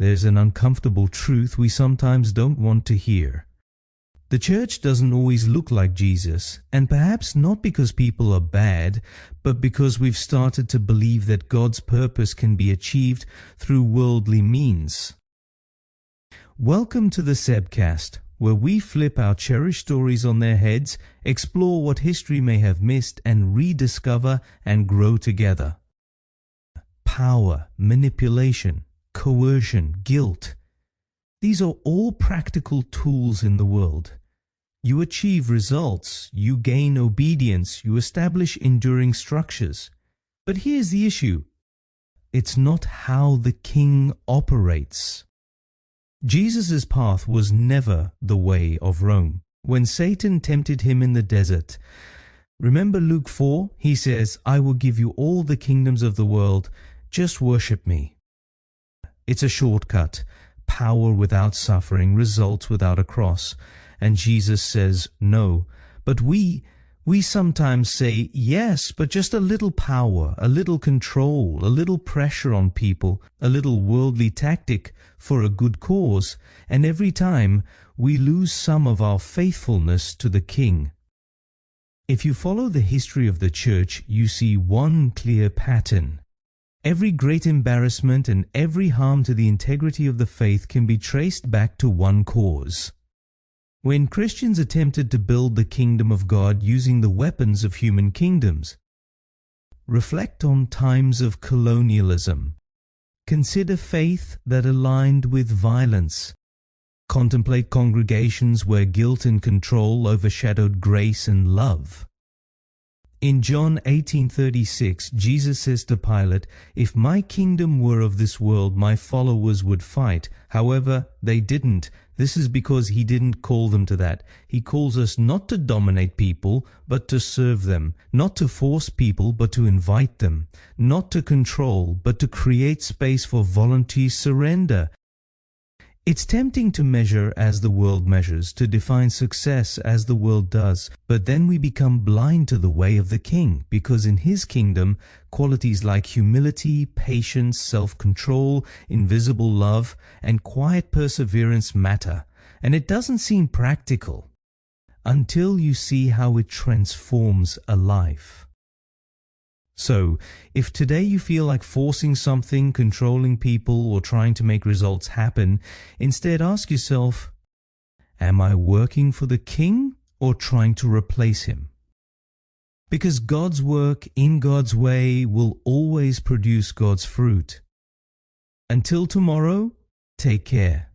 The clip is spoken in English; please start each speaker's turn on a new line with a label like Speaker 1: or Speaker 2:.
Speaker 1: there's an uncomfortable truth we sometimes don't want to hear. The church doesn't always look like Jesus, and perhaps not because people are bad, but because we've started to believe that God's purpose can be achieved through worldly means. Welcome to the Sebcast, where we flip our cherished stories on their heads, explore what history may have missed, and rediscover and grow together. Power, manipulation, coercion, guilt. These are all practical tools in the world. You achieve results, you gain obedience, you establish enduring structures. But here's the issue. It's not how the king operates. Jesus' path was never the way of Rome. When Satan tempted him in the desert, remember Luke 4? He says, "I will give you all the kingdoms of the world, just worship me." It's a shortcut. Power without suffering, results without a cross. And Jesus says no. But we sometimes say yes, but just a little power, a little control, a little pressure on people, a little worldly tactic for a good cause. And every time we lose some of our faithfulness to the King. If you follow the history of the church, you see one clear pattern. Every great embarrassment and every harm to the integrity of the faith can be traced back to one cause. When Christians attempted to build the kingdom of God using the weapons of human kingdoms, reflect on times of colonialism. Consider faith that aligned with violence. Contemplate congregations where guilt and control overshadowed grace and love. In John 18:36, Jesus says to Pilate, "If my kingdom were of this world, my followers would fight. However, they didn't." This is because he didn't call them to that. He calls us not to dominate people, but to serve them. Not to force people, but to invite them. Not to control, but to create space for voluntary surrender. It's tempting to measure as the world measures, to define success as the world does, but then we become blind to the way of the King, because in his kingdom, qualities like humility, patience, self-control, invisible love, and quiet perseverance matter, and it doesn't seem practical until you see how it transforms a life. So, if today you feel like forcing something, controlling people, or trying to make results happen, instead ask yourself, am I working for the King or trying to replace him? Because God's work in God's way will always produce God's fruit. Until tomorrow, take care.